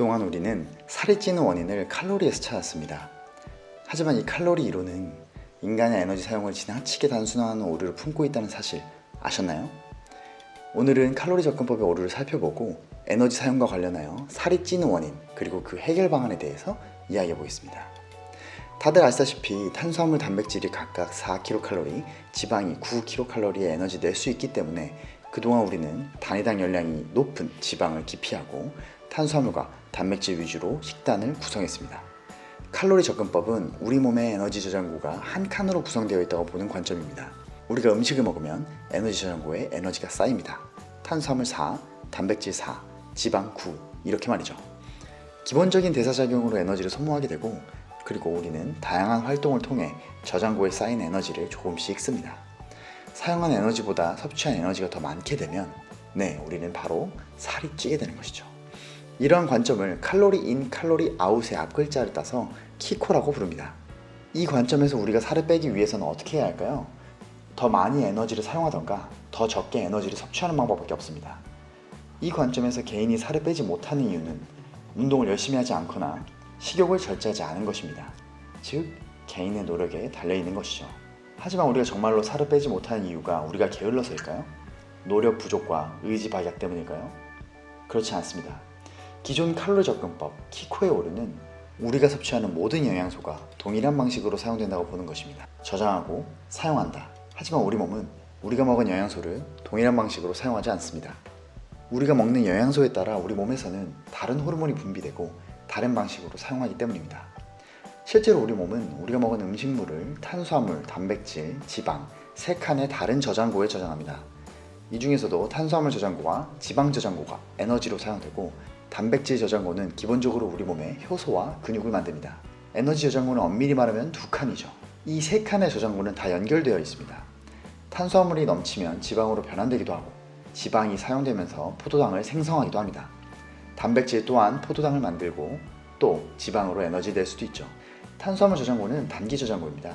그동안 우리는 살이 찌는 원인을 칼로리에서 찾았습니다. 하지만 이 칼로리 이론은 인간의 에너지 사용을 지나치게 단순화하는 오류를 품고 있다는 사실 아셨나요? 오늘은 칼로리 접근법의 오류를 살펴보고 에너지 사용과 관련하여 살이 찌는 원인 그리고 그 해결 방안에 대해서 이야기해 보겠습니다. 다들 아시다시피 탄수화물, 단백질이 각각 4kcal, 지방이 9kcal의 에너지 낼 수 있기 때문에 그동안 우리는 단위당 열량이 높은 지방을 기피하고 탄수화물과 단백질 위주로 식단을 구성했습니다. 칼로리 접근법은 우리 몸의 에너지 저장고가 한 칸으로 구성되어 있다고 보는 관점입니다. 우리가 음식을 먹으면 에너지 저장고에 에너지가 쌓입니다. 탄수화물 4, 단백질 4, 지방 9 이렇게 말이죠. 기본적인 대사작용으로 에너지를 소모하게 되고 그리고 우리는 다양한 활동을 통해 저장고에 쌓인 에너지를 조금씩 씁니다. 사용한 에너지보다 섭취한 에너지가 더 많게 되면 우리는 바로 살이 찌게 되는 것이죠. 이러한 관점을 칼로리 인, 칼로리 아웃의 앞글자를 따서 키코라고 부릅니다. 이 관점에서 우리가 살을 빼기 위해서는 어떻게 해야 할까요? 더 많이 에너지를 사용하던가 더 적게 에너지를 섭취하는 방법밖에 없습니다. 이 관점에서 개인이 살을 빼지 못하는 이유는 운동을 열심히 하지 않거나 식욕을 절제하지 않은 것입니다. 즉, 개인의 노력에 달려있는 것이죠. 하지만 우리가 정말로 살을 빼지 못하는 이유가 우리가 게을러서일까요? 노력 부족과 의지 박약 때문일까요? 그렇지 않습니다. 기존 칼로리 접근법 키코의 오류는 우리가 섭취하는 모든 영양소가 동일한 방식으로 사용된다고 보는 것입니다. 저장하고 사용한다. 하지만 우리 몸은 우리가 먹은 영양소를 동일한 방식으로 사용하지 않습니다. 우리가 먹는 영양소에 따라 우리 몸에서는 다른 호르몬이 분비되고 다른 방식으로 사용하기 때문입니다. 실제로 우리 몸은 우리가 먹은 음식물을 탄수화물, 단백질, 지방 3칸의 다른 저장고에 저장합니다. 이 중에서도 탄수화물 저장고와 지방 저장고가 에너지로 사용되고 단백질 저장고는 기본적으로 우리 몸의 효소와 근육을 만듭니다. 에너지 저장고는 엄밀히 말하면 2칸이죠. 이 3칸의 저장고는 다 연결되어 있습니다. 탄수화물이 넘치면 지방으로 변환되기도 하고 지방이 사용되면서 포도당을 생성하기도 합니다. 단백질 또한 포도당을 만들고 또 지방으로 에너지 낼 수도 있죠. 탄수화물 저장고는 단기 저장고입니다.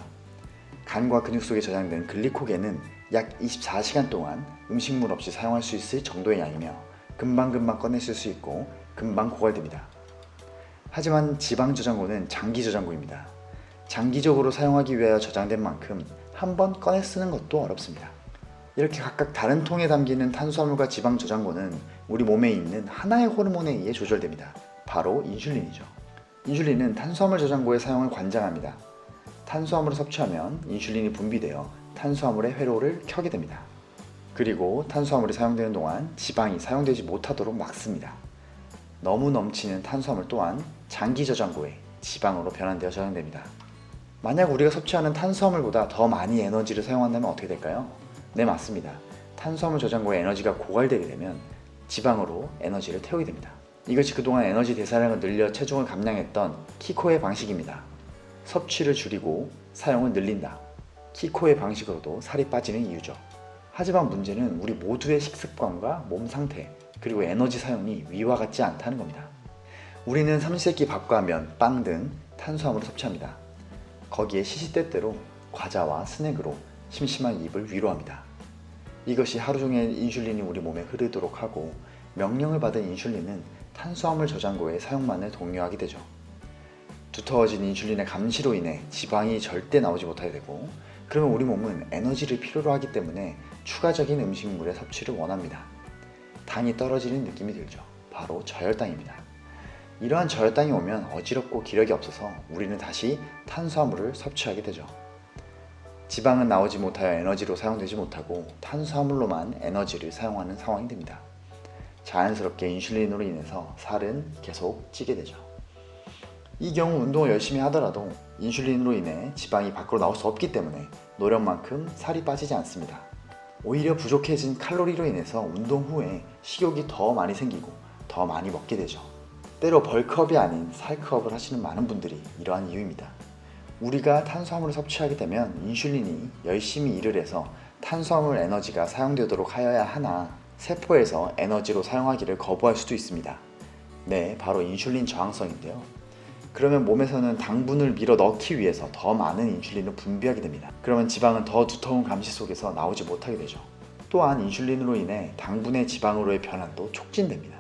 간과 근육 속에 저장된 글리코겐은 약 24시간 동안 음식물 없이 사용할 수 있을 정도의 양이며 금방 꺼내쓸 수 있고 금방 고갈됩니다. 하지만 지방 저장고는 장기 저장고입니다. 장기적으로 사용하기 위하여 저장된 만큼 한 번 꺼내 쓰는 것도 어렵습니다. 이렇게 각각 다른 통에 담기는 탄수화물과 지방 저장고는 우리 몸에 있는 하나의 호르몬에 의해 조절됩니다. 바로 인슐린이죠. 인슐린은 탄수화물 저장고의 사용을 관장합니다. 탄수화물을 섭취하면 인슐린이 분비되어 탄수화물의 회로를 켜게 됩니다. 그리고 탄수화물이 사용되는 동안 지방이 사용되지 못하도록 막습니다. 너무 넘치는 탄수화물 또한 장기 저장고에 지방으로 변환되어 저장됩니다. 만약 우리가 섭취하는 탄수화물보다 더 많이 에너지를 사용한다면 어떻게 될까요? 네, 맞습니다. 탄수화물 저장고에 에너지가 고갈되게 되면 지방으로 에너지를 태우게 됩니다. 이것이 그동안 에너지 대사량을 늘려 체중을 감량했던 키코의 방식입니다. 섭취를 줄이고 사용을 늘린다. 키코의 방식으로도 살이 빠지는 이유죠. 하지만 문제는 우리 모두의 식습관과 몸 상태 그리고 에너지 사용이 위와 같지 않다는 겁니다. 우리는 삼시세끼 밥과 면, 빵 등 탄수화물을 섭취합니다. 거기에 시시때때로 과자와 스낵으로 심심한 입을 위로합니다. 이것이 하루 종일 인슐린이 우리 몸에 흐르도록 하고 명령을 받은 인슐린은 탄수화물 저장고의 사용만을 독려하게 되죠. 두터워진 인슐린의 감시로 인해 지방이 절대 나오지 못하게 되고 그러면 우리 몸은 에너지를 필요로 하기 때문에 추가적인 음식물의 섭취를 원합니다. 당이 떨어지는 느낌이 들죠. 바로 저혈당입니다. 이러한 저혈당이 오면 어지럽고 기력이 없어서 우리는 다시 탄수화물을 섭취하게 되죠. 지방은 나오지 못하여 에너지로 사용되지 못하고 탄수화물로만 에너지를 사용하는 상황이 됩니다. 자연스럽게 인슐린으로 인해서 살은 계속 찌게 되죠. 이 경우 운동을 열심히 하더라도 인슐린으로 인해 지방이 밖으로 나올 수 없기 때문에 노력만큼 살이 빠지지 않습니다. 오히려 부족해진 칼로리로 인해서 운동 후에 식욕이 더 많이 생기고 더 많이 먹게 되죠. 때로 벌크업이 아닌 살크업을 하시는 많은 분들이 이러한 이유입니다. 우리가 탄수화물을 섭취하게 되면 인슐린이 열심히 일을 해서 탄수화물 에너지가 사용되도록 하여야 하나 세포에서 에너지로 사용하기를 거부할 수도 있습니다. 네, 바로 인슐린 저항성인데요. 그러면 몸에서는 당분을 밀어 넣기 위해서 더 많은 인슐린을 분비하게 됩니다. 그러면 지방은 더 두터운 감시 속에서 나오지 못하게 되죠. 또한 인슐린으로 인해 당분의 지방으로의 변환도 촉진됩니다.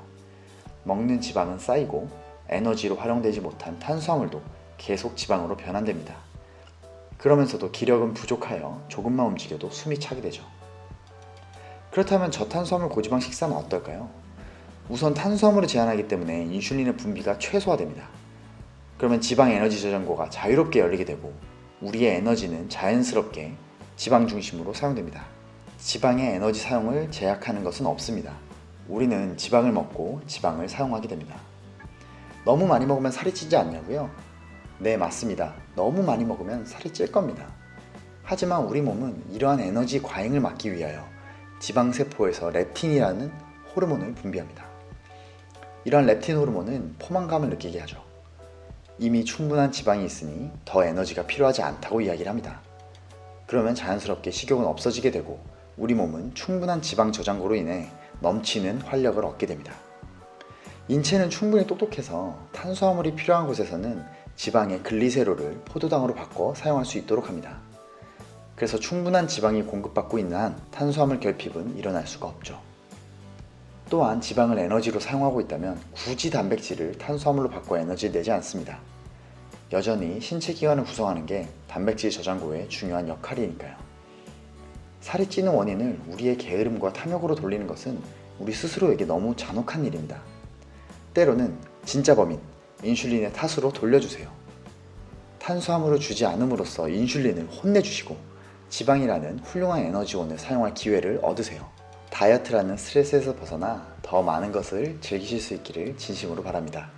먹는 지방은 쌓이고 에너지로 활용되지 못한 탄수화물도 계속 지방으로 변환됩니다. 그러면서도 기력은 부족하여 조금만 움직여도 숨이 차게 되죠. 그렇다면 저탄수화물 고지방 식사는 어떨까요? 우선 탄수화물을 제한하기 때문에 인슐린의 분비가 최소화됩니다. 그러면 지방 에너지 저장고가 자유롭게 열리게 되고 우리의 에너지는 자연스럽게 지방 중심으로 사용됩니다. 지방의 에너지 사용을 제약하는 것은 없습니다. 우리는 지방을 먹고 지방을 사용하게 됩니다. 너무 많이 먹으면 살이 찌지 않냐고요? 네, 맞습니다. 너무 많이 먹으면 살이 찔 겁니다. 하지만 우리 몸은 이러한 에너지 과잉을 막기 위하여 지방세포에서 렙틴이라는 호르몬을 분비합니다. 이러한 렙틴 호르몬은 포만감을 느끼게 하죠. 이미 충분한 지방이 있으니 더 에너지가 필요하지 않다고 이야기를 합니다. 그러면 자연스럽게 식욕은 없어지게 되고 우리 몸은 충분한 지방 저장고로 인해 넘치는 활력을 얻게 됩니다. 인체는 충분히 똑똑해서 탄수화물이 필요한 곳에서는 지방의 글리세롤을 포도당으로 바꿔 사용할 수 있도록 합니다. 그래서 충분한 지방이 공급받고 있는 한 탄수화물 결핍은 일어날 수가 없죠. 또한 지방을 에너지로 사용하고 있다면 굳이 단백질을 탄수화물로 바꿔 에너지를 내지 않습니다. 여전히 신체 기관을 구성하는 게 단백질 저장고의 중요한 역할이니까요. 살이 찌는 원인을 우리의 게으름과 탐욕으로 돌리는 것은 우리 스스로에게 너무 잔혹한 일입니다. 때로는 진짜 범인, 인슐린의 탓으로 돌려주세요. 탄수화물을 주지 않음으로써 인슐린을 혼내주시고 지방이라는 훌륭한 에너지원을 사용할 기회를 얻으세요. 다이어트라는 스트레스에서 벗어나 더 많은 것을 즐기실 수 있기를 진심으로 바랍니다.